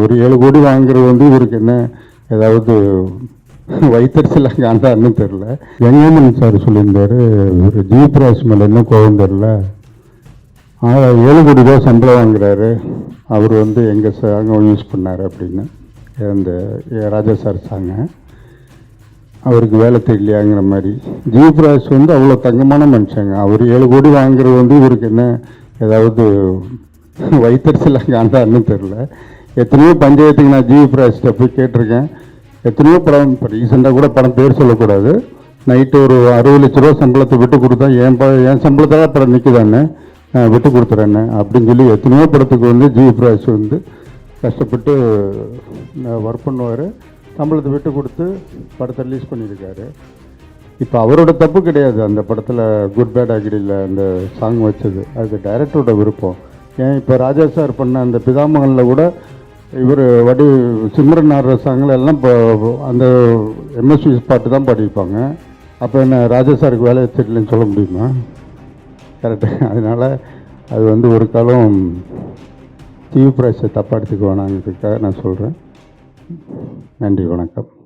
ஒரு 7 கோடி வாங்குறது வந்து இவருக்கு என்ன ஏதாவது வைத்தறிச்சல காண்டான்னு தெரில. வெங்கமன் சார் சொல்லியிருந்தார், இவர் ஜீப்ராஜ் மேலே என்ன கோபம் தெரில, 7 கோடி ரூபா சம்பளம் வாங்குறாரு, அவர் வந்து எங்கள் சாங்கை யூஸ் பண்ணார் அப்படின்னு. அந்த ராஜா சார் சாங்க அவருக்கு வேலை தெரியலையாங்கிற மாதிரி. ஜீப்ராஜ் வந்து அவ்வளோ தங்கமான மனுஷங்க. அவர் 7 கோடி வாங்குறது வந்து இவருக்கு என்ன ஏதாவது வைத்தறிச்சல காண்டான்னு தெரில. எத்தனையோ பஞ்சாயத்துக்கு நான் ஜீப்ராஜ்கிட்ட போய் கேட்டிருக்கேன். எத்தனையோ படம், இப்போ ரீசெண்டாக கூட படம் பேர் சொல்லக்கூடாது, நைட்டு ஒரு 60 லட்ச ரூபா சம்பளத்தை விட்டு கொடுத்தா என் சம்பளத்தாக படம் நிற்குதானே, விட்டு கொடுத்துறேன்னு அப்படின்னு சொல்லி எத்தனையோ படத்துக்கு வந்து ஜீப்ராஜ் வந்து கஷ்டப்பட்டு ஒர்க் பண்ணுவார். சம்பளத்தை விட்டு கொடுத்து படத்தை ரிலீஸ் பண்ணியிருக்காரு. இப்போ அவரோட தப்பு கிடையாது. அந்த படத்தில் குட் பேட் அக்ரியில் அந்த சாங் வச்சது அது டைரக்டரோட விருப்பம். ஏன் இப்போ ராஜா சார் பண்ண அந்த பிதாமகனில் கூட இவர் சிம்ரன் ஆடுற சாங்கில் எல்லாம் இப்போ அந்த எம்எஸ்வி பாட்டு தான் பாடியிருப்பாங்க. அப்போ என்ன ராஜா சாருக்கு வேலையை தெரியலன்னு சொல்ல முடியுமா? கரெக்டு. அதனால் அது வந்து ஒரு காலம் ஜீப்ராஜை தப்பாக எடுத்துக்க வேணாங்கிறதுக்காக நான் சொல்கிறேன். நன்றி, வணக்கம்.